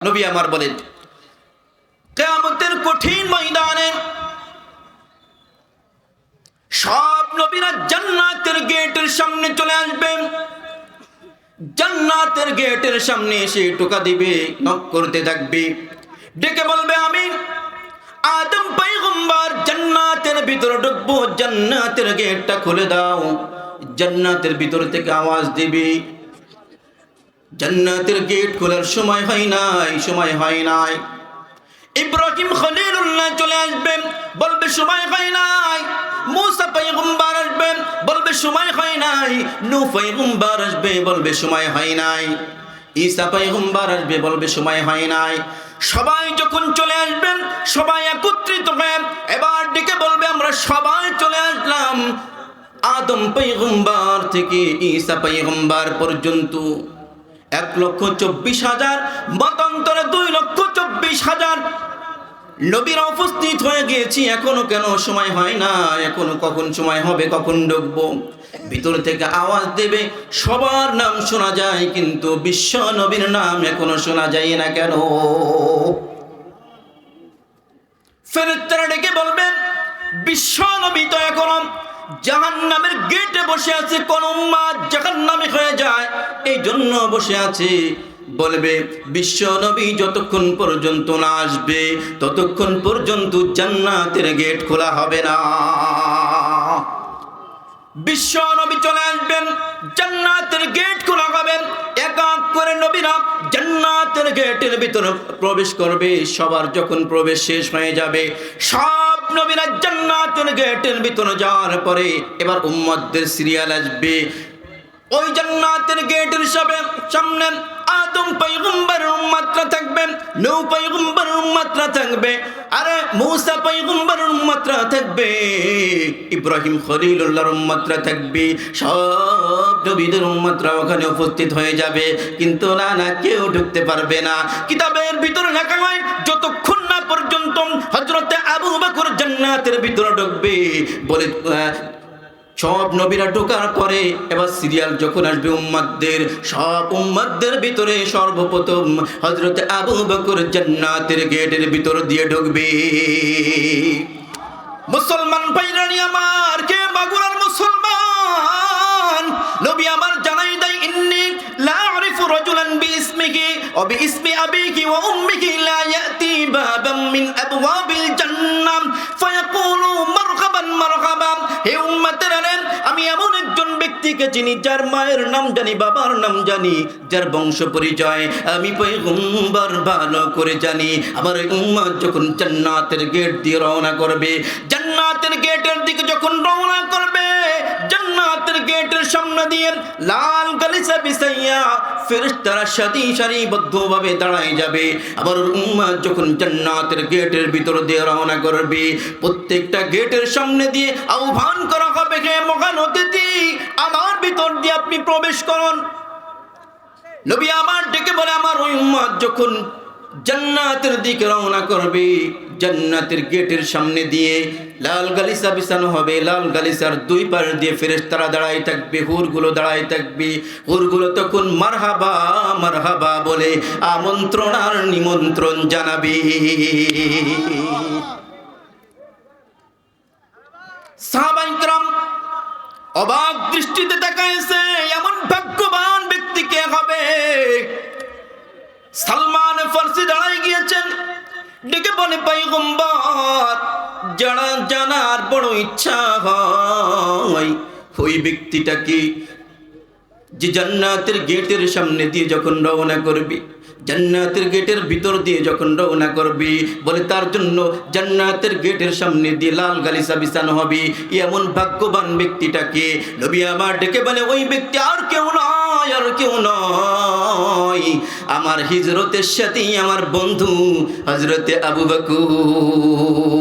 নবী আমার বলেন, কিয়ামতের কঠিন ময়দানে সব নবীরা জান্নাতের গেটের সামনে চলে আসবেন। জান্নাতের গেটের সামনে এসে টোকা দিবে, নক করতে থাকবে, ডেকে বলবে, আমি আদম পয়গম্বর জান্নাতের ভিতরে ঢুকবো, জান্নাতের গেটটা খুলে দাও। জান্নাতের ভিতর থেকে আওয়াজ দিবে। জান্নাতের গেট খোলার সময় হয় নাই। ইব্রাহিম খলিলুল্লাহ চলে আসবেন, বলবে সময় হয় নাই। মুসা পয়গম্বর আসবেন, বলবে সময় হয় নাই। নূহ পয়গম্বর আসবে, বলবে সময় হয় নাই। ঈসা পয়গম্বর আসবে, বলবে সময় হয় নাই। সবাই যখন চলে আসবেন, সবাই একত্রিত হয়ে এবার ডেকে বলবে, আমরা সবাই চলে আসলাম। আদম পয়গম্বর থেকে ঈসা পয়গম্বর পর্যন্ত 1,24,000, মতান্তরে 2,24,000 নবীরা উপস্থিত হয়ে গিয়েছি। এখনো কেন সময় হয় না? এখনো কখন সময় হবে, কখন ঢুকবো? ভিতর থেকে আওয়াজ দেবে, সবার নাম শোনা যায়, কিন্তু বিশ্ব নবীর নাম এখনো শোনা যায় না কেন? ফেরেশতারা ডেকে বলবেন, বিশ্ব নবী তো এখনো জাহান্নামের গেটে বসে আছে, কোন উম্মাত জাহান্নামী হয়ে যায় এই জন্য বসে আছে। বলবে, বিশ্ব নবী যতক্ষণ পর্যন্ত না আসবে ততক্ষণ পর্যন্ত জান্নাতের গেট খোলা হবে না। বিশ্ব নবী চলে আসবেন, জান্নাতের গেট খোলা হবে। এক এক করে নবীরা জান্নাতের গেটের ভিতরে প্রবেশ করবে। সবার যখন প্রবেশ শেষ হয়ে যাবে, সব নবীরা জান্নাতের গেটের ভিতরে যাওয়ার পরে এবার উম্মতদের সিরিয়াল আসবে। ওই জান্নাতের গেটের সামনে আদম পয়গম্বরের উম্মতরা থাকবে, নূহ পয়গম্বরের উম্মতরা থাকবে, আরে মুসা পয়গম্বরের উম্মতরা থাকবে, ইব্রাহিম খলিলুল্লাহর উম্মতরা থাকবে। সব নবীদের উম্মতরা ওখানে উপস্থিত হয়ে যাবে, কিন্তু না কেউ ঢুকতে পারবে না। কিতাবের ভিতরে লেখা হয়, যতক্ষণ না পর্যন্ত হযরতে আবু বকর জান্নাতের ভিতরে ঢুকবে। বলে সব নবীরা ঢোকার পরে এবার সিরিয়াল যখন আসবে উম্মতদের, সব উম্মতদের ভিতরে সর্বপ্রথম হযরতে আবু বকর জান্নাতের গেটের ভিতর দিয়ে ঢুকবে। মুসলমান ভাইরানি আমার, কে মাগুরার মুসলমান, নবী আমার জানাই দেয়, ইন্নী লা আরিফু রাজুলান বিইসমিহি ওয়া বিইসমি আবিহি ওয়া উম্মিহি লা ইয়াতি বাবাম মিন আবওয়াবিল জান্নাহ ফায়াকুলু মারহাবান মারহাবান। হে উম্মতেরা, আমি এমন একজন ব্যক্তিকে চিনি যার মায়ের নাম জানি, বাবার নাম জানি, যার বংশ পরিচয় আমি পয়গম্বর ভালো করে জানি। আমার উম্মত যখন জান্নাতের গেট দিয়ে রওনা করবে, জান্নাতের গেটের দিকে যখন রওনা করবে, জান্নাতের গেটের সামনে দিয়ে লাল গালিচা বিছাইয়া ফেরেশতারা সারিবদ্ধভাবে দাঁড়ায় যাবে। আমার উম্মত যখন জান্নাতের গেটের ভিতর দিয়ে রওনা করবে, প্রত্যেকটা গেটের সামনে দিয়ে আহ্বান করা হবে, হে মহান অতিথি, আমার ভিতর দিয়ে আপনি প্রবেশ করুন। নবী আমার ডেকে বলে, আমার ওই উম্মত যখন জান্নাতের দিকে রওনা করবে, জান্নাতের গেটের সামনে দিয়ে লাল গালিচা বিছানো হবে। লাল গালিচার দুই পাশ দিয়ে ফেরেশতারা দাঁড়ায় থাকবে, হুরগুলো দাঁড়ায় থাকবে। হুরগুলো তখন মারহাবা মারহাবা বলে আমন্ত্রণ আর নিমন্ত্রণ জানাবে। সাহাবায়ে কেরাম অবাক দৃষ্টিতে তাকাইছে, এমন ভাগ্যবান ব্যক্তি কে হবে? সালমান ফারসি দাঁড়ায় গিয়েছেন, ডেকে বলে, পয়গম্বর, জানার বড় ইচ্ছা হয় ওই ব্যক্তিটা কি যে জান্নাতের গেটের সামনে দিয়ে যখন রওনা করবে, জান্নাতের গেটের ভিতর দিয়ে যখন রওনা করবে, বলে তার জন্য জান্নাতের গেটের সামনে দিয়ে লাল গালিচা বিছানো হবে। এমন ভাগ্যবান ব্যক্তিটাকে নবী আমার ডেকে বলে, ওই ব্যক্তি আর কেউ নয়, আমার হিজরতের সাথে আমার বন্ধু হযরতে আবু বকর।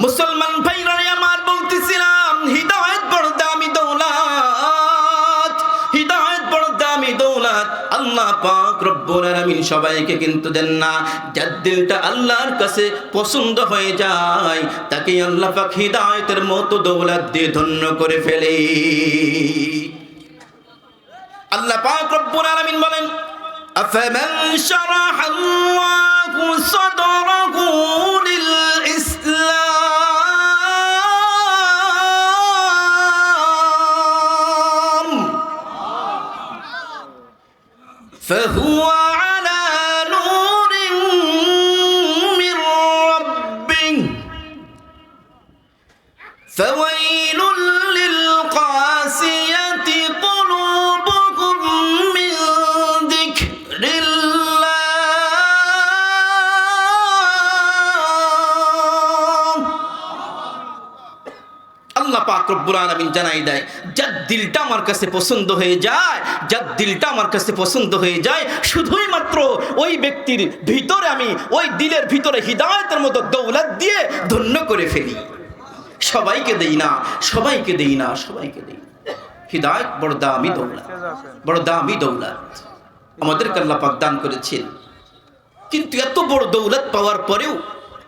মুসলমান ভাইরা আমার, বলতেছিলাম, হিদায়াত বড় দামি দৌলত, হিদায়াত বড় দামি দৌলত। আল্লাহ পাক রব্বুল আলামিন সবাইকে কিন্তু দেন না। যার দিলটা আল্লাহর কাছে পছন্দ হয়ে যায়, তাকে আল্লাহ পাক হিদায়াতের মতো দৌলত দিয়ে ধন্য করে ফেলে। আল্লাহ পাক রব্বুল আলামিন বলেন, أفمن شرح الله صدره للإسلام فهو على نور من ربه فويل للقاسية قلوبهم من ذكر الله আল্লাহ পাক রব্বুল আলামিন জানাই দেয়, যার দিলটা আমার কাছে পছন্দ হয়ে যায়, যার দিলটা আমার কাছে পছন্দ হয়ে যায়, শুধুই মাত্র ওই ব্যক্তির ভিতরে আমি ওই দিলের ভিতরে হিদায়াতের মতো দৌলত দিয়ে ধন্য করে ফেলি। সবাইকে দেই না, সবাইকে দেই না, সবাইকে দেই। হিদায়াত বড় দামি দৌলত, বড় দামি দৌলত আমাদেরকে আল্লাহ পাক দান করেছেন। কিন্তু এত বড় দৌলত পাওয়ার পরেও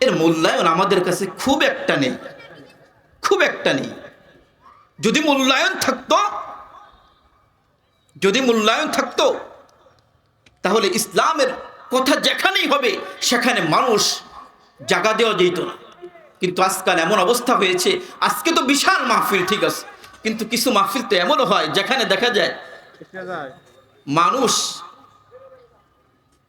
এর মূল্যায়ন আমাদের কাছে খুব একটা নেই, খুব একটা নেই। যদি মূল্যায়ন থাকতো, যদি মূল্যায়ন থাকতো তাহলে ইসলামের কথা যেখানেই হবে সেখানে মানুষ জায়গা দেওয়া যেত না। কিন্তু আজকাল এমন অবস্থা হয়েছে, আজকে তো বিশাল মাহফিল, ঠিক আছে, কিন্তু কিছু মাহফিল তো এমনও হয় যেখানে দেখা যায় মানুষ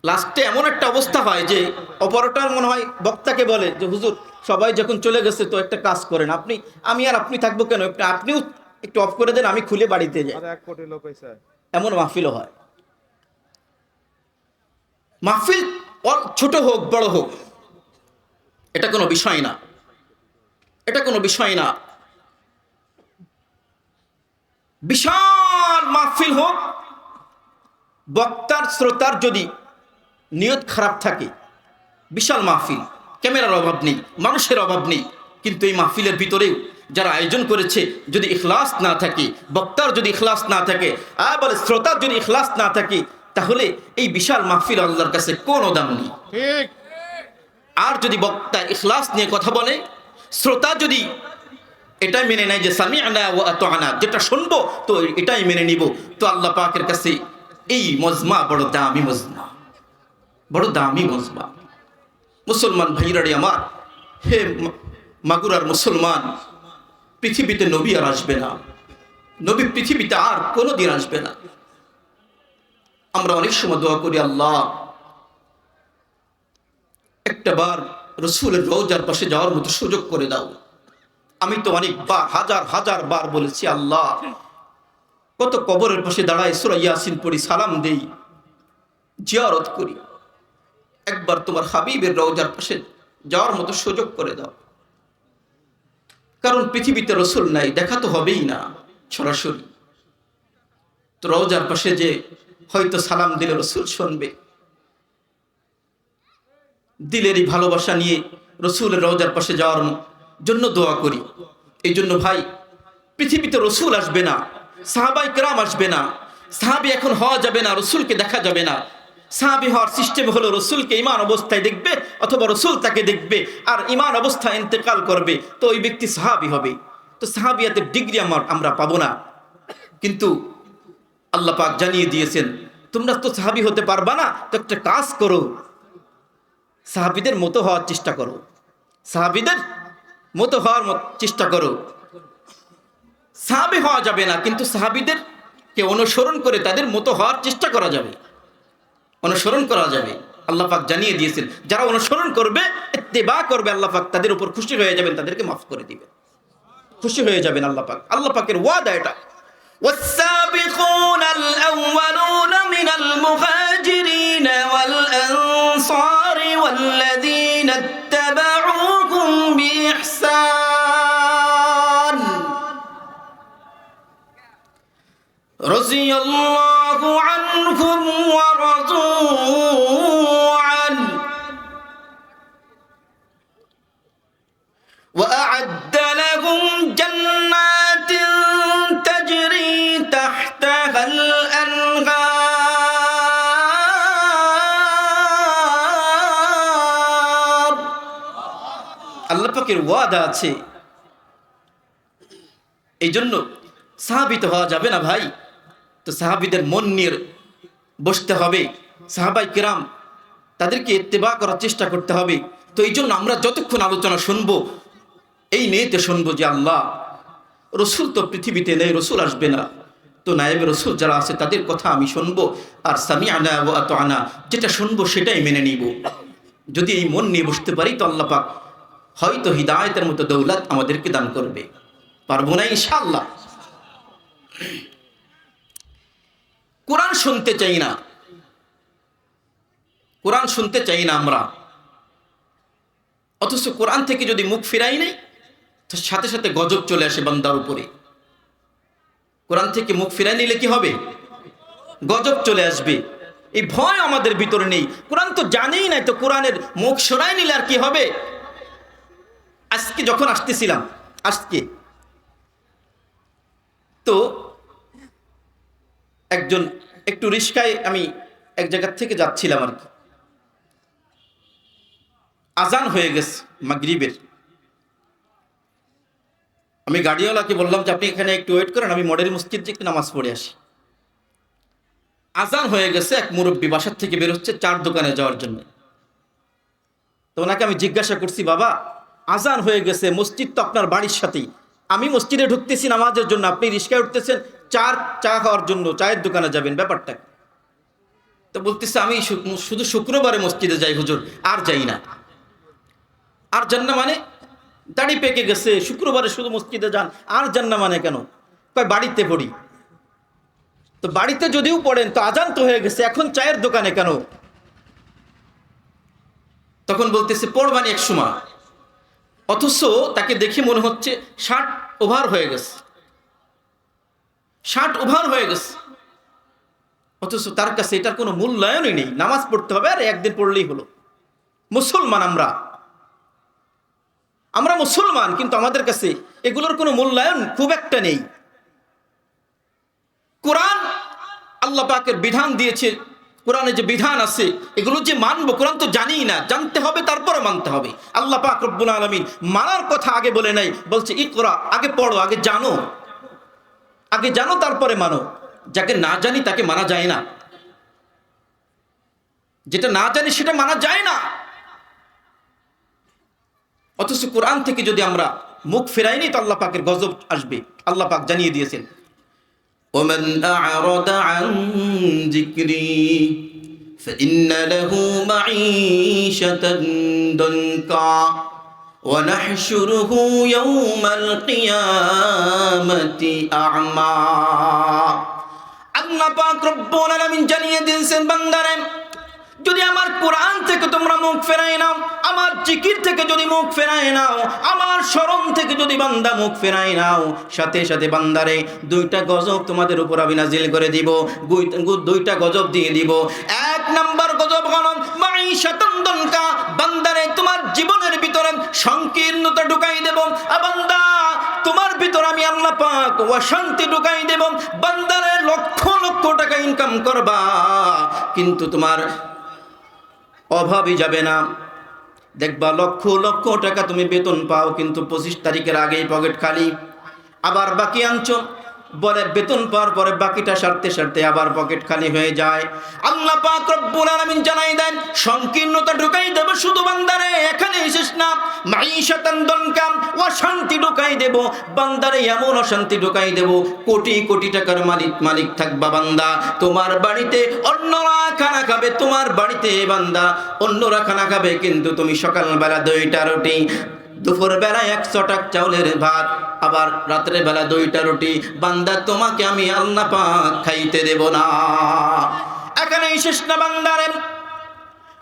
লাস্টে এমন একটা অবস্থা হয় যে অপারেটর মনে হয় বক্তাকে বলে যে হুজুর সবাই যখন চলে গেছে তো একটা কাজ করেন, আপনি আমি আর আপনি থাকবো কেন, আপনিও একটু অফ করে দেন, আমি খুলে বাড়িতে যাই। এমন মাহফিলও হয়। মাহফিল ছোট হোক বড় হোক এটা কোনো বিষয় না, এটা কোনো বিষয় না। বিশাল মাহফিল হোক, বক্তার শ্রোতার যদি নিয়ত খারাপ থাকে, বিশাল মাহফিল, ক্যামেরার অভাব নেই, মানুষের অভাব নেই, কিন্তু এই মাহফিলের ভিতরেও যারা আয়োজন করেছে যদি ইখলাস না থাকে, বক্তার যদি ইখলাস না থাকে, বলে শ্রোতার যদি ইখলাস না থাকে, তাহলে এই বিশাল মাহফিল আল্লাহর কাছে কোনো দাম নেই। আর যদি বক্তা ইখলাস নিয়ে কথা বলে, শ্রোতা যদি এটাই মেনে নেয় যে সামি'না ওয়া আতা'না, যেটা শুনবো তো এটাই মেনে নিব, তো আল্লাহ পাকের কাছে এই মজমা বড় দামি মজমা, বড় দামি মজমা। মুসলমান ভাইরারে আমার, হে মাগুরার মুসলমান, পৃথিবীতে নবী আর আসবে না, নবী পৃথিবীতে আর কোনোদিন আসবে না। আমরা অনেক সময় দোয়া করি, আল্লাহ একটা বার রসুলের রওজার পাশে যাওয়ার মতো সুযোগ করে দাও। আমি তো অনেকবার হাজার হাজার বার বলেছি, আল্লাহ কত কবরের পাশে দাঁড়ায় সূরা ইয়াসিন পড়ি, সালাম দেই, জিয়ারত করি, একবার তোমার হাবিবের রওজার পাশে যাওয়ার মতো সুযোগ করে দাও। কারণ পৃথিবীতে রসুল নাই, দেখা তো হবেই না সরাসরি, তো রওজার পাশে যে হয়তো সালাম দিলে রসুল শুনবে। দিলেরই ভালোবাসা নিয়ে রসুলের রওজার পাশে যাওয়ার জন্য দোয়া করি। এই জন্য ভাই, পৃথিবীতে রসুল আসবে না, সাহাবাই কেরাম আসবে না, সাহাবি এখন হওয়া যাবে না, রসুলকে দেখা যাবে না। সাহাবি হওয়ার সিস্টেম হলো রসুলকে ইমান অবস্থায় দেখবে অথবা রসুল তাকে দেখবে, আর ইমান অবস্থায় ইন্তেকাল করবে, তো ওই ব্যক্তি সাহাবি হবে। তো সাহাবিয়াতের ডিগ্রি আমরা পাবো না। কিন্তু আল্লাহ পাক জানিয়ে দিয়েছেন, তোমরা তো সাহাবি হতে পারবা না, তো একটা কাজ করো, সাহাবিদের মতো হওয়ার চেষ্টা করো, সাহাবিদের মতো হওয়ার চেষ্টা করো। সাহাবি হওয়া যাবে না, কিন্তু সাহাবিদেরকে অনুসরণ করে তাদের মতো হওয়ার চেষ্টা করা যাবে, অনুসরণ করা যাবে। আল্লাহ পাক জানিয়ে দিয়েছেন, যারা অনুসরণ করবে, ইত্তেবা করবে, আল্লাহ পাক তাদের উপর খুশি হয়ে যাবেন, তাদেরকে মাফ করে দিবেন, খুশি হয়ে যাবেন আল্লাহ পাক। আল্লাহ পাকের ওয়াদা এটা। والسابقون الأولون من المهاجرين والأنصار والذين اتبعوهم بإحسان رضي الله عنهم ورضوا عنه وأعد لهم جنات تجري تحتها الأنهار আল্লাহ পাকের ওয়াদা আছে। এই জন্য সাহাবী তো হওয়া যাবে না ভাই, তো সাহাবীদের মন নিয়ে বসতে হবে, সাহাবাই কিরাম, তাদেরকে ইত্তেবা করার চেষ্টা করতে হবে। তো এই জন্য আমরা যতক্ষণ আলোচনা শুনবো এই নিয়েতে শুনবো যে আল্লাহ, রসুল তো পৃথিবীতে নেই, রসুল আসবে না, তো নায়েবে রসুল যারা আছে তাদের কথা আমি শুনবো, আর সামিআনা ওয়া আতানা, যেটা শুনবো সেটাই মেনে নিব। যদি এই মন নিয়ে বসতে পারি তো আল্লাহ পাক হয়তো হিদায়াতের মতো দৌলত আমাদেরকে দান করবে। পারবো না ইনশাআল্লাহ? কোরআন শুনতে চাই না, কোরআন শুনতে চাই না আমরা, অথচ কোরআন থেকে যদি মুখ ফিরাই নেই তো সাথে সাথে গজব চলে আসে বান্দার উপরে। কোরআন থেকে মুখ ফিরাই নিলে কি হবে? গজব চলে আসবে। এই ভয় আমাদের ভিতরে নেই। কোরআন তো জানেই নাই, তো কোরআনের মুখ সরাই নিলে আর কি হবে? আজকে যখন আসতেছিলাম, আজকে তো একজন একটু রিস্কায় আমি এক জায়গা থেকে যাচ্ছিলাম আর কি, আজান হয়ে গেছে মাগরিবের। আমি গাড়িওয়ালাকে বললাম যে আপনি এখানে একটু ওয়েট করেন, আমি মডেল মসজিদে একটু নামাজ পড়ে আসি। আজান হয়ে গেছে, এক মুরব্বী বাসার থেকে বের হচ্ছে চার দোকানে যাওয়ার জন্য। তো ওনাকে আমি জিজ্ঞাসা করছি, বাবা আজান হয়ে গেছে, মসজিদ তো আপনার বাড়ির সাথেই, আমি মসজিদে ঢুকতেছি নামাজের জন্য, আপনি রিস্কায় উঠতেছেন চা খাওয়ার জন্য, চায়ের দোকানে যাবেন, ব্যাপারটা? তো বলতেছে আমি শুধু শুক্রবারে মসজিদে যাই হুজুর, আর যাই না। আর যান না মানে? দাড়ি পেকে গেছে, শুক্রবারে শুধু মসজিদে যান, আর যান না মানে কেন? কয় বাড়িতে পড়ি। তো বাড়িতে যদিও পড়েন তো আজান তো হয়ে গেছে, এখন চায়ের দোকানে কেন? তখন বলতেছে পড়বানি এক সময়। অথচ তাকে দেখে মনে হচ্ছে 60 ওভার হয়ে গেছে, 60 ওভার হয়ে গেছে। অথচ তার কাছে এটার কোনো মূল্যায়নই নেই। নামাজ পড়তে হবে, আর একদিন পড়লেই হলো। মুসলমান আমরা মুসলমান, কিন্তু আমাদের কাছে এগুলোর কোনো মূল্যায়ন খুব একটা নেই। কোরআন আল্লাহ পাকের বিধান দিয়েছে, কোরআনে যে বিধান আছে এগুলো যে মানবো, কোরআন তো জানিই না, জানতে হবে তারপরে মানতে হবে। আল্লাহ পাক রব্বুল আলামিন মানার কথা আগে বলে নাই, বলছে ইকরা, আগে পড়ো, আগে জানো তারপরে মানো। যাকে না জানি তাকে মানা যায় না, যেটা না জানি সেটা মানা যায় না। অথচ কোরআন থেকে যদি আমরা মুখ ফেরাইনি তো আল্লাহ পাকের গজব আসবে। আল্লাহ পাক জানিয়ে দিয়েছেন, ওমান আ'রাদা আন যিকরি ফাইন্না লাহু মাঈশাতান দানকা ওয়া নাহশুরুহু ইয়াওমাল কিয়ামাতি আ'মা। আল্লাহ পাক রব্বুল আলামিন জানিয়ে দিয়েছেন, বান্দারে যদি আমার কোরআন থেকে তোমরা মুখ ফেরাই নাও, আমার জিকির থেকে যদি মুখ ফেরাই নাও, আমার স্মরণ থেকে যদি বান্দা মুখ ফেরাই নাও, সাথে সাথে বান্দারে 2টা গজব তোমাদের উপর আমি নাজিল করে দিব। 2টা গজব দিয়ে দিব। 1 নাম্বার গজব হলো মাঈশাতান দানকা, বান্দারে তোমার জীবনের ভিতরে সংকীর্ণতা ঢুকাই দেব। বান্দা তোমার ভিতর আমি আল্লাহ পাক অশান্তি ঢুকাই দেব। বান্দারে লক্ষ লক্ষ টাকা ইনকাম করবা, কিন্তু তোমার অভাবই যাবে না। দেখবা লক্ষ লক্ষ টাকা তুমি বেতন পাও, কিন্তু 25 তারিখের আগেই পকেট খালি। আবার বাকি আনছো, বলে বেতন পাওয়ার পরে বাকিটা সারতে সারতে আবার পকেট খালি হয়ে যায়। আল্লাহ পাক রব্বুল আলামিন জানাই দেন, সংকীর্ণতা ঢুকাই দেব শুধু বান্দারে। এখানে শেষ না, মাঈশাতান দানকা, অশান্তি ঢুকাই দেব বান্দারে, এমন অশান্তি ঢুকাই দেব কোটি কোটি টাকার মালিক থাকবা বান্দা। তোমার বাড়িতে অন্যরা খানা খাবে, তোমার বাড়িতে বান্দা অন্যরা খানা খাবে, কিন্তু তুমি সকালবেলা 2টা রুটি, দুপুর বেলায় 100 টাকা চাউলের ভাত, আবার রাত্রে বেলা 2টা রুটি। বান্দা তোমাকে আমি আল্লাহ পাক খাইতে দেব না। এখানে শেষ না বান্দারে,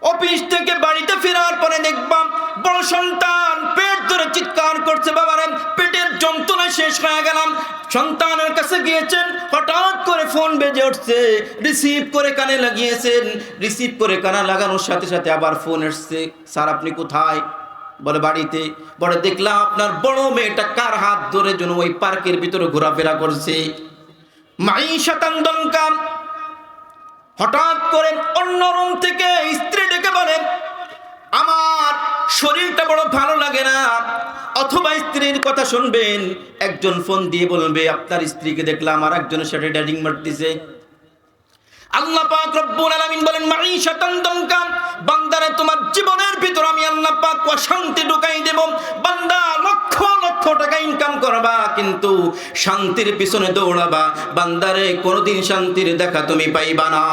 অফিস থেকে বাড়িতে ফেরার পরে দেখবাম বড় সন্তান পেট ধরে চিৎকার করছে, বাবারে পেটের যন্ত্রণা শেষ হয়ে গেলাম। সন্তানের কাছে গিয়েছেন, হঠাৎ করে ফোন বেজে উঠছে, রিসিভ করে কানে লাগিয়েছেন। রিসিভ করে কানে লাগানোর সাথে সাথে আবার ফোন এসছে, স্যার আপনি কোথায়? বলে বাড়িতে। বলে দেখলাম আপনার বড় মেয়েটা কার হাত ধরে যেন ওই পার্কের ভিতরে ঘোরাফেরা করছে। মাঈশাতান দানকা। হঠাৎ করে অন্য রুম থেকে স্ত্রী ডেকে বলে, আমার শরীরটা বড় ভালো লাগে না। অথবা স্ত্রীর কথা শুনবেন, একজন ফোন দিয়ে বলবে আপনার স্ত্রীকে দেখলাম আর একজনের সাথে ড্যাটিং মারতেছে। আল্লাহ পাক রব্বুল আলামিন বলেন মাঈশাতান দানকা, বান্দারে তোমার জীবনের ভিতর আমি আল্লাহ পাক অশান্তি ঢুকাই দেব। বান্দা লক্ষ লক্ষ টাকা ইনকাম করবা কিন্তু শান্তির পিছনে দৌড়াবা, বান্দারে কোনোদিন শান্তির দেখা তুমি পাইবা না।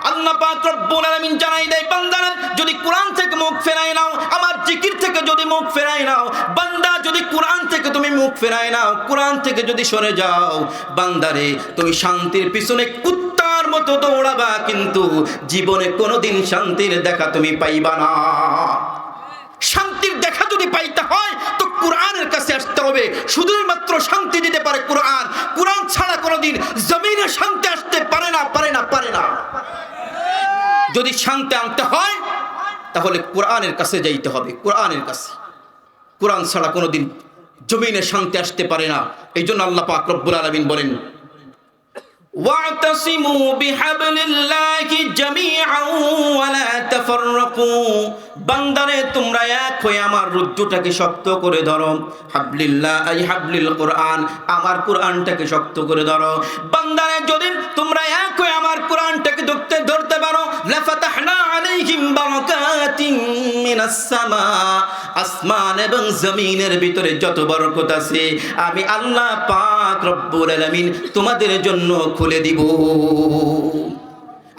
আল্লাহ পাক রব্বুল আলামিন জানাই দেয় বান্দারা যদি কোরআন থেকে মুখ ফেরাই নাও, আমার জিকির থেকে যদি মুখ ফেরাই নাও, বান্দা যদি কোরআন থেকে তুমি মুখ ফেরাই নাও, কোরআন থেকে যদি সরে যাও, বান্দারে তুমি শান্তির পিছনে কুত্তার মতো দৌড়াবা কিন্তু জীবনে কোনোদিন শান্তির দেখা তুমি পাইবা না। শান্তির দেখা যদি পাইতে হয় তো কোরআনের কাছে আসতে হবে। শুধুই মাত্র শান্তি দিতে পারে কোরআন, কোরআন ছাড়া কোনোদিন জমিনে শান্তি আসতে পারে না, পারে না, পারে না। যদি শান্তি আনতে হয় তাহলে কোরআনের কাছে যাইতে হবে, কোরআনের কাছে। কোরআন ছাড়া কোনোদিন জমিনে শান্তি আসতে পারে না। এই জন্য আল্লাহ পাক রব্বুল আলামিন বলেন ওয়াতাসিমু বিহাবলিল্লাহি জামিআন ওয়া লা তাফাররাকু, বান্দারে তোমরা এক হয়ে আমার রজ্জুটাকে শক্ত করে ধরো। হাবলিল্লাহ আই হাবলিল কোরআন, আমার কোরআনটাকে শক্ত করে ধরো। বান্দারে যদি তোমরা এক হয়ে আমার কোরআনটাকে ধরতে পারো, লাফাতাহনা আলাইহিম বারাকাতিন মিনাস সামা, আসমান এবং জমিনের ভিতরে যত বরকত আছে আমি আল্লাহ পাক রব্বুল আলামিন তোমাদের জন্য খুলে দিব।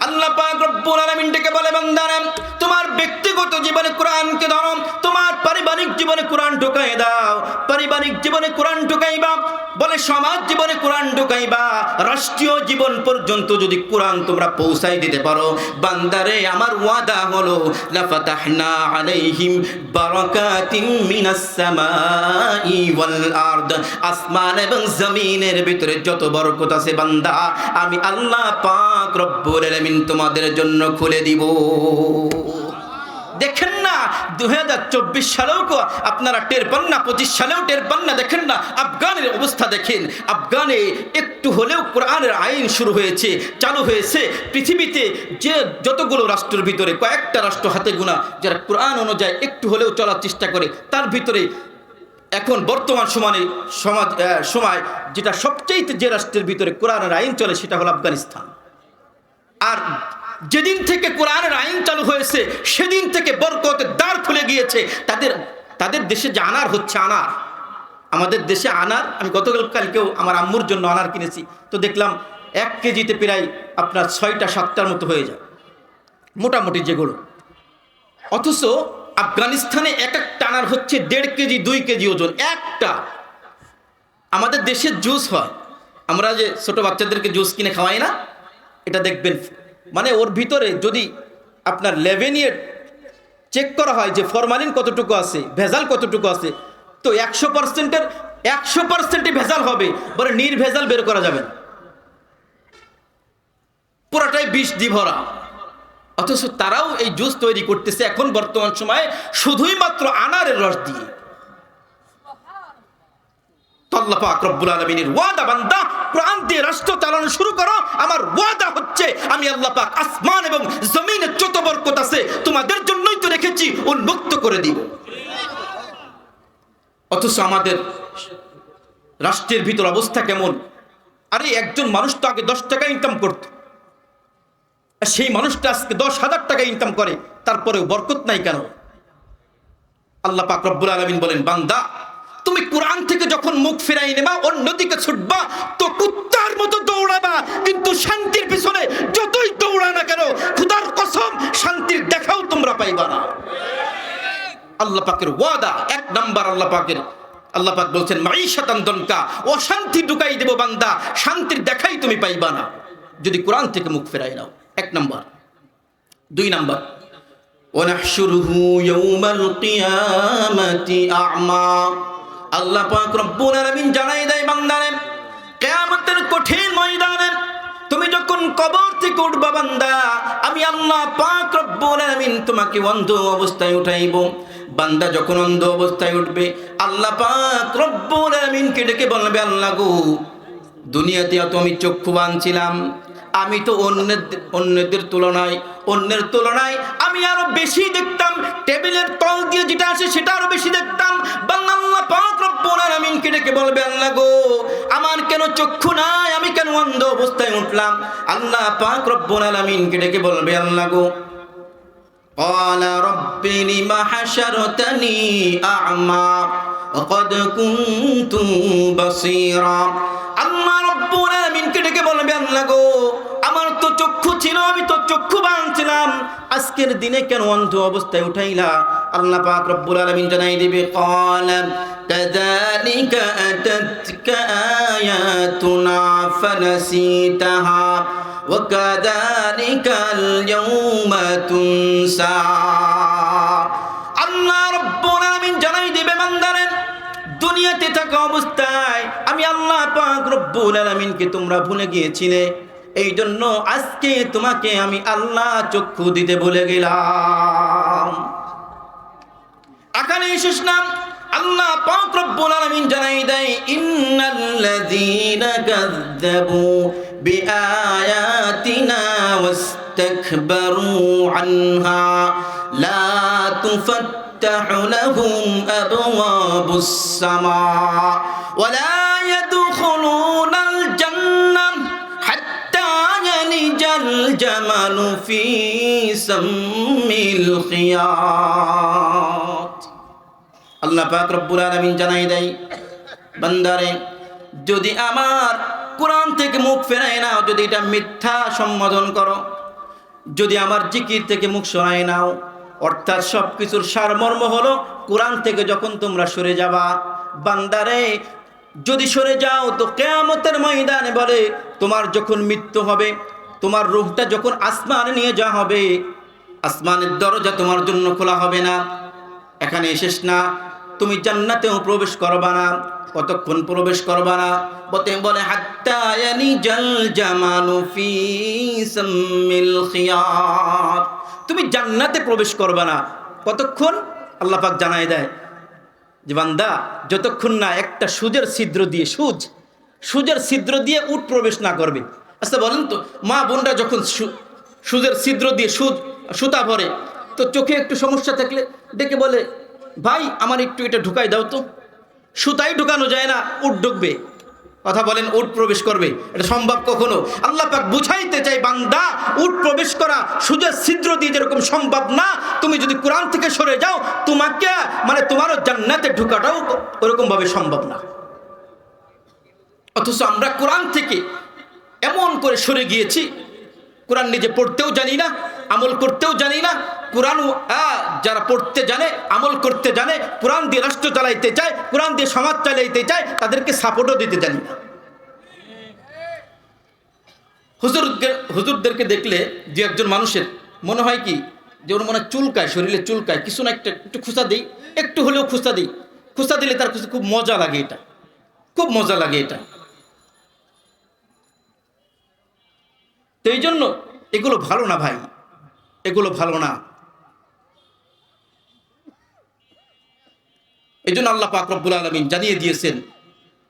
আল্লাহ পাক রব্বুল আলামিন ডেকে বলে বান্দারা তোমার ব্যক্তিগত জীবনে কোরআনকে ধরো, তোমার পারিবারিক জীবনে কোরআন ঢুকাই দাও। পারিবারিক জীবনে কোরআন ঢুকাইবা, বলে সমাজ জীবনে কোরআন ঢুকাইবা, রাষ্ট্রীয় জীবন পর্যন্ত যদি কোরআন তোমরা পৌঁছাই দিতে পারো, বান্দারে আমার ওয়াদা হলো লাফাতাহনা আলাইহিম বারাকাতিন মিনাস সামাই ওয়াল আরদ, আসমান এবং জমিনের ভিতরে যত বরকত আছে বান্দা আমি আল্লাহ পাক রব্বুল আলামিন তোমাদের জন্য খুলে দিব। দেখেন না 2024 সালেও আপনারা টের পান না, 25 সালেও টের পান না। দেখেন না আফগানের অবস্থা, দেখেন আফগানে একটু হলেও কোরআনের আইন শুরু হয়েছে, চালু হয়েছে। পৃথিবীতে যে যতগুলো রাষ্ট্রের ভিতরে কয়েকটা রাষ্ট্র হাতে গোনা যারা কোরআন অনুযায়ী একটু হলেও চলার চেষ্টা করে, তার ভিতরে এখন বর্তমান সময় যেটা সবচেয়ে যে রাষ্ট্রের ভিতরে কোরআনের আইন চলে সেটা হলো আফগানিস্তান। আর যেদিন থেকে কোরআনের আইন চালু হয়েছে সেদিন থেকে বরকতের দ্বার খুলে গিয়েছে। তাদের দেশে যে আনার হচ্ছে, আনার আমাদের দেশে আনার, আমি গতকালকেও আমার আম্মুর জন্য আনার কিনেছি, তো দেখলাম 1 কেজিতে প্রায় আপনার 6-7টার মতো হয়ে যায় মোটামুটি যেগুলো। অথচ আফগানিস্তানে এক একটা আনার হচ্ছে 1.5 কেজি 2 কেজি ওজন একটা। আমাদের দেশের জুস হয়, আমরা যে ছোট বাচ্চাদেরকে জুস কিনে খাওয়াই না, এটা দেখবেন মানে ওর ভিতরে যদি আপনার লেভেল নিয়ে চেক করা হয় যে ফরমালিন কতটুকু আছে, ভেজাল কতটুকু আছে, তো 100% ভেজাল হবে, বলে নির্ভেজাল বের করা যাবে না, পুরাটাই বিষ দিয়ে ভরা। অথচ তারাও এই জুস তৈরি করতেছে এখন বর্তমান সময়ে শুধুই মাত্র আনারের রস দিয়ে। আল্লাহ পাক রব্বুল আলামিনের ওয়াদা বান্দা কোরআন দিয়ে রাষ্ট্র চালানো শুরু করো, আমার ওয়াদা হচ্ছে আমি আল্লাহ পাক আসমান এবং জমিনে যত বরকত আছে তোমাদের জন্যই তো রেখেছি, উন্মুক্ত করে দিব। অথচ আমাদের রাষ্ট্রের ভিতর অবস্থা কেমন? আরে একজন মানুষ তো আগে 10 টাকা ইনকাম করত, সেই মানুষটা আজকে 10,000 টাকা ইনকাম করে, তারপরেও বরকত নাই কেন? আল্লাহ পাক রব্বুল আলামিন বলেন বান্দা তুমি কোরআন থেকে যখন মুখ ফিরাই নেবা, অন্যদিকে ছুটবা তো কুত্তার মতো দৌড়াবা, কিন্তু শান্তির পিছনে যতই দৌড়া না কেন খোদার কসম শান্তির দেখাও তোমরা পাইবা না। আল্লাহ পাকের ওয়াদা 1 নাম্বার। আল্লাহ পাক বলছেন মাঈশাতান দনকা, অশান্তি ঢুকাই দেব বান্দা, শান্তির দেখাই তুমি পাইবা না যদি কোরআন থেকে মুখ ফিরাই নাও। 1 নাম্বার। 2 নাম্বার ওয়ানাহশুরুহু ইয়াউমাল কিয়ামাতি আ'মা, আল্লাহ পাক রব্বুল আলামিন জানাই দেয় বান্দারে কিয়ামতের কঠিন ময়দানে তুমি যখন কবর থেকে উঠবা বান্দা, আমি আল্লাহ পাক রব্বুল আলামিন তোমাকে অন্ধ অবস্থায় উঠাইব। বান্দা যখন অন্ধ অবস্থায় উঠবে আল্লাহ পাক রব্বুল আলামিনকে ডেকে বলবে আল্লাহ গো, দুনিয়াতে তো আমি চক্ষুবান ছিলাম, আমি তো অন্যের তুলনায় আমি আরো বেশি দেখতাম, টেবিলের তল দিয়ে যেটা আসে সেটা আরো বেশি দেখতাম। আল্লাহ পাক রব্বুল আলামিনকে ডেকে বলবে আল্লাহ গো আমার কেন চক্ষু নাই, আমি কেন অন্ধ অবস্থায় উঠলাম? আল্লাহ পাক রব্বুল আলামিনকে ডেকে বলবে আল্লাহ গো قال رب لم حشرتني أعمى وقد كنت بصيرا আল্লাহ রব্বুল আলামিনকে ডেকে বলবে আল্লাহ গো আমার তো চক্ষু ছিল, আমি তো চক্ষুবান ছিলাম, আজকের দিনে কেন অন্ধ অবস্থায় উঠাইলা? আল্লাহ পাক রব্বুল আলামিন জানাই দিবে قال كذلك أتتك آياتنا فنسيتها وكذلك اليوم تنسى আল্লাহ রব্বুল আলামিন জানাই দিবে বান্দারে দুনিয়াতে থাকা অবস্থায় আমি আল্লাহ পাক রব্বুল আলামিনকে তোমরা ভুলে গিয়েছিলে, এই জন্য আজকে তোমাকে আমি আল্লাহ চক্ষু দিতে ভুলে গেলাম। এখানে শেষ না, আল্লাহ পাক রব্বুল আলামিন জানাই দেয় ইন্নাল্লাযীনা কাযযাবু বিআয়াতিনা ওয়াস্তাকবারু আনহা লা তুফাত্তাহু লাহুম আবওয়াবুস সামা ওয়া লা ইয়াদখুলুনাল জান্নাহ হাত্তা ইয়ালিজাল জামালু ফি সাম্মিল খিয়াত। আল্লাহ পাক রব্বুল আলামিন জানাই দেয় বান্দারে যদি আমার কোরআন থেকে মুখ ফেরায় নাও, যদি এটা মিথ্যা সম্বোধন করো, যদি আমার জিকির থেকে মুখ সরায় নাও, অর্থাৎ সবকিছুর সারমর্ম হলো কোরআন থেকে যখন তোমরা সরে যাবা বান্দারে, যদি সরে যাও তো কিয়ামতের ময়দানে বলে তোমার যখন মৃত্যু হবে, তোমার রূহটা যখন আসমানে নিয়ে যাওয়া হবে, আসমানের দরজা তোমার জন্য খোলা হবে না। এখানে শেষ না, তুমি জান্নাতেও প্রবেশ করবা না। কতক্ষণ প্রবেশ করবা না? বলে হাত্তা ইয়ালিজাল জামালু ফি সাম্মিল খিয়াত, তুমি জান্নাতে প্রবেশ করবা না। কতক্ষণ? আল্লাহ পাক জানাই দেয় যে বান্দা যতক্ষণ না একটা সূচের ছিদ্র দিয়ে সূচের ছিদ্র দিয়ে উট প্রবেশ না করবে। আচ্ছা বলেন তো, মা বোনরা যখন সূচের ছিদ্র দিয়ে সুতা ভরে, তো চোখে একটু সমস্যা থাকলে ডেকে বলে ভাই আমার একটু এটা ঢুকাই দাও তো, সুতাই ঢুকানো যায় না, উট ঢুকবে? কথা বলেন, উট প্রবেশ করবে? এটা সম্ভব কখনো? আল্লাহ পাক বুঝাইতে চাই বান্দা উট প্রবেশ করা সূচের ছিদ্র দিয়ে যেরকম সম্ভব না, তুমি যদি কোরআন থেকে সরে যাও তোমাকে তোমারও জান্নাতে ঢুকাটাও ওরকম ভাবে সম্ভব না। অথচ আমরা কোরআন থেকে এমন করে সরে গিয়েছি, কোরআন নিজে পড়তেও জানি না, আমল করতেও জানি না। কোরআন যারা পড়তে জানে, আমল করতে জানে, কোরআন দিয়ে রাষ্ট্র চালাইতে চায়, কোরআন দিয়ে সমাজ চালাইতে চায়, তাদেরকে সাপোর্টও দিতে জানি না। হুজুরদেরকে দেখলে যে একজন মানুষের মনে হয় কি যে ওর মনে চুলকায়, শরীরে চুলকায়, কিছু না একটু খুঁচা দিই, একটু হলেও খুঁচা দিলে তার কিছু খুব মজা লাগে, এটা খুব মজা লাগে এটা। তো এই জন্য এগুলো ভালো না ভাই, এগুলো ভালো না। এই জন্য আল্লাহ পাক রব্বুল আলামিন জানিয়ে দিয়েছেন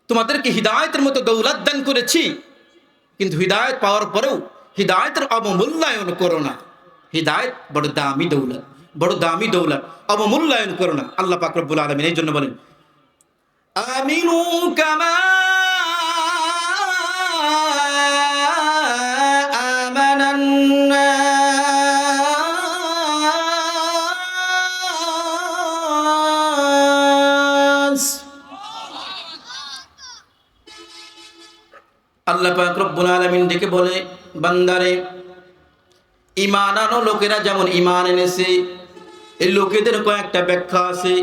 তোমাদেরকে হিদায়াতের মতো দৌলত দান করেছি, কিন্তু হিদায়াত পাওয়ার পরেও হিদায়াতের অবমূল্যায়ন করো না। হিদায়াত বড় দামি দৌলত, বড় দামি দৌলত, অবমূল্যায়ন করো না। আল্লাহ পাক রব্বুল আলামিন এই জন্য বলেন আমিনু কামা আল্লাহ পাক রব্বুল আলামিন ডেকে বলে বান্দারে ঈমান আনো লোকেরা যেমন ঈমান এনেছে, এই লোকেদের কয়েকটা ব্যাখ্যা আছে।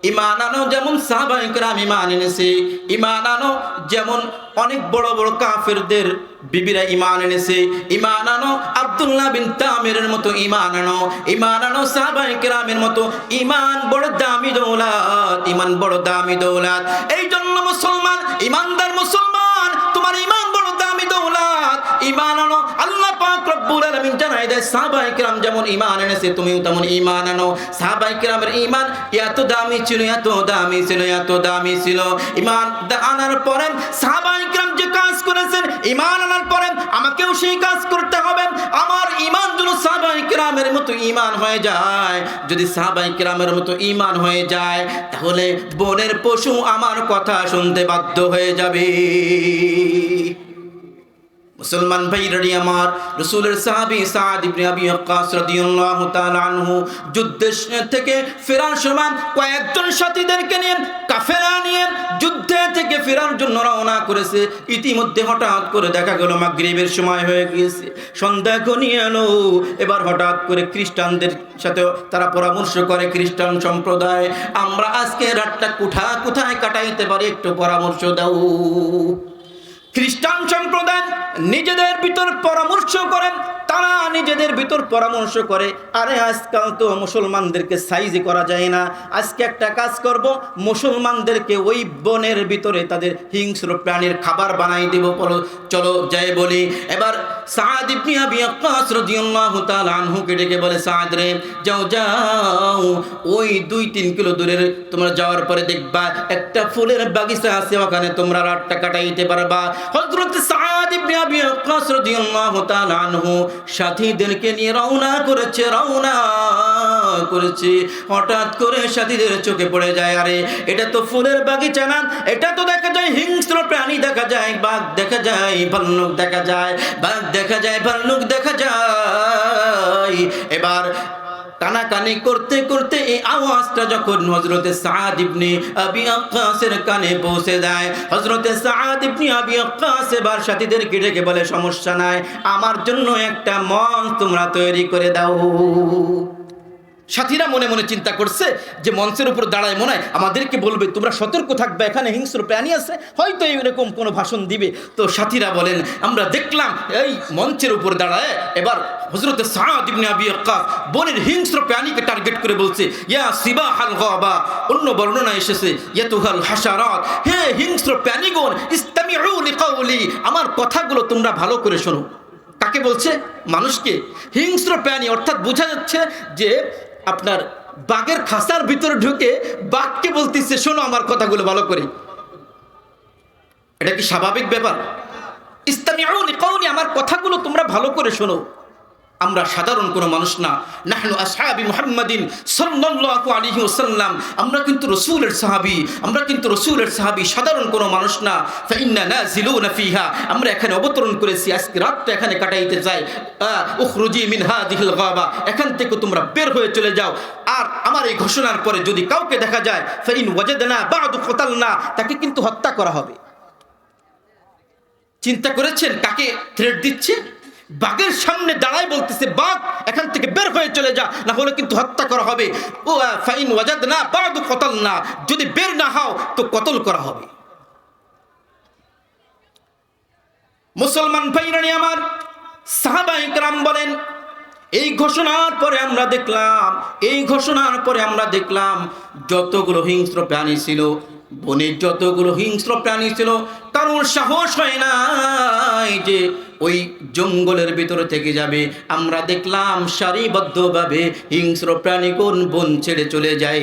ঈমান আনো যেমন সাহাবায়ে কেরাম ঈমান এনেছে, ঈমান আনো যেমন অনেক বড় বড় কাফেরদের বিবিরা ঈমান এনেছে, ঈমান আনো আব্দুল্লাহ বিন তামিরের মতো ঈমান আনো, ঈমান আনো সাহাবায়ে কেরামের মতো। ঈমান বড় দামি দৌলত, ঈমান বড় দামি দৌলত। এই জন্য মুসলমান, ঈমানদার মুসলমান, তোমার ঈমান বড় দামি দৌলত। ঈমান আনো, আল্লাহ পাক রব্বুল আলামিন জানাই দেয় সাহাবায়ে কেরাম যেমন ঈমান এনেছে তুমিও তেমন ঈমান আনো। সাহাবায়ে কেরামের ঈমান এত দামি ছিল, এত দামি ছিল, এত দামি ছিল। ঈমান আনার পরে সাহাবায়ে সাহাবায়ে কিরাম যে কাজ করেছেন, ঈমান আনার পরে আমাকেও সেই কাজ করতে হবে। আমার ঈমান যেন সাহাবায়ে কিরামের মতো ঈমান হয়ে যায়। যদি সাহাবায়ে কিরামের মতো ঈমান হয়ে যায়, তাহলে বনের পশু আমার কথা শুনতে বাধ্য হয়ে যাবে। মুসলমান ভাইরা আমার, রাসূলের সাহাবী সাদ ইবনে আবি ওয়াক্কাস রাদিয়াল্লাহু তাআলা আনহু যুদ্ধের থেকে ফেরার সময় কয়েকজন সাথীদেরকে নিয়ে কাফেলা নিয়ে যুদ্ধে থেকে ফেরার জন্য রওনা করেছে। ইতিমধ্যে হঠাৎ করে দেখা গেল মাগরিবের সময় হয়ে গিয়েছে, সন্ধ্যা ঘনিয়ে এলো। এবার হঠাৎ করে খ্রিস্টানদের সাথে তারা পরামর্শ করে, খ্রিস্টান সম্প্রদায়, আমরা আজকে রাতটা কোথায় কাটাইতে পারি, একটু পরামর্শ দাও। খ্রিস্টান সম্প্রদায় নিজেদের ভিতর পরামর্শ করেন, তারা নিজেদের ভিতর পরামর্শ করে, আরে আজকাল তো মুসলমানদেরকে সাইজ করা যায় না, আজকে একটা কাজ করব, মুসলমানদেরকে ওই বনের ভিতরে তাদের হিংস্র প্রাণীর খাবার বানাই দেব, চলো যাই বলি। এবার সাদ ইবনে আবি ওয়াক্কাস রাদিয়াল্লাহু তাআলা আনহুকে ডেকে বলে, সাদ রে, যাও ওই 2-3 কিলো দূরে তোমরা যাওয়ার পরে দেখবা একটা ফুলের বাগিচা আছে, ওখানে তোমরা রাতটা কাটাইতে পারবা। হযরত সাদ ইবনে আবি ওয়াক্কাস রাদিয়াল্লাহু তাআলা আনহু সাথীদেরকে নিয়ে রওনা করেছে। হঠাৎ করে সাথীদের চোখে পড়ে যায়, আরে এটা তো ফুলের বাগিচা না, এটা তো দেখা যায় হিংস্র প্রাণী দেখা যায়, বাঘ দেখা যায়, ভাল্লুক দেখা যায়, ভাল্লুক দেখা যায়। এবার কানাকানি করতে করতে এই আওয়াজটা যখন হযরতে সাদ ইবনে আবি ওয়াক্কাসের কানে পৌঁছে যায়, হযরতে সাদ ইবনে আবি ওয়াক্কাস এবার সাথীদেরকে ডেকে বলে, সমস্যা নাই, আমার জন্য একটা মঞ্চ তোমরা তৈরি করে দাও। সাথীরা মনে মনে চিন্তা করছে যে মঞ্চের উপর দাঁড়ায় মনে হয় আমাদেরকে বলবে তোমরা সতর্ক থাকবে, এখানে হিংস্র প্রাণী আছে, হয়তো এরকম কোনো ভাষণ দিবে। তো সাথীরা বলেন, আমরা দেখলাম এই মঞ্চের উপর দাঁড়ায় এবার হযরতে সাদ ইবনে আবি ওয়াক্কাস বনের হিংস্র প্রাণীকে টার্গেট করে বলছে, ইয়া সিবাহাল গাবা, অন্য বর্ণনা এসেছে ইয়াতুহাল হাশারাত, হে হিংস্র প্রাণীগণ, ইসতামিউ লিকাউলি, আমার কথাগুলো তোমরা ভালো করে শোনো। কাকে বলছে? মানুষকে। হিংস্র প্রাণী অর্থাৎ বোঝা যাচ্ছে যে আপনার বাঘের খাঁচার ভিতরে ঢুকে বাঘকে বলতেছে, শোনো আমার কথাগুলো ভালো করে। এটা কি স্বাভাবিক ব্যাপার? ইসতামিউ লিকাউলি, আমার কথাগুলো তোমরা ভালো করে শোনো। আমরা সাধারণ কোনো মানুষ না, নাহনু আসহাবি মুহাম্মাদিন সাল্লাল্লাহু আলাইহি ওয়াসাল্লাম, আমরা কিন্তু রাসূলের সাহাবী, সাধারণ কোনো মানুষ না। ফাইন্না নাজিলুনা ফিহা, আমরা এখানে অবতরণ করেছি, আজকে রাতটা এখানে কাটাইতে চাই। উখরুজি মিন হাযিহিল গাবা, এখান থেকে তোমরা বের হয়ে চলে যাও। আর আমার এই ঘোষণার পরে যদি কাউকে দেখা যায়, ফাইন ওয়াজাদনা বা'দু কাতালনা, তাকে কিন্তু হত্যা করা হবে। চিন্তা করেছেন কাকে থ্রেট দিচ্ছে? বাঘের সামনে দাঁড়ায় বলতেছে, বাঘ এখান থেকে বের হয়ে চলে যা, না হলে কিন্তু হত্যা করা হবে। ও ফাইন ওয়াজাদনা বা'দু কাতালনা, যদি বের না হও তো কতল করা হবে। মুসলমান ভাইরা আমার, সাহাবায়ে কেরাম বলেন, এই ঘোষণার পরে আমরা দেখলাম যতগুলো হিংস্র প্রাণী ছিল, বনে যতগুলো হিংস্র প্রাণী ছিল, কারোর সাহস হয় নাই যে ওই জঙ্গলের ভিতরে থেকে যাবে। আমরা দেখলাম সারিবদ্ধভাবে হিংস্র প্রাণীগণ বন ছেড়ে চলে যায়।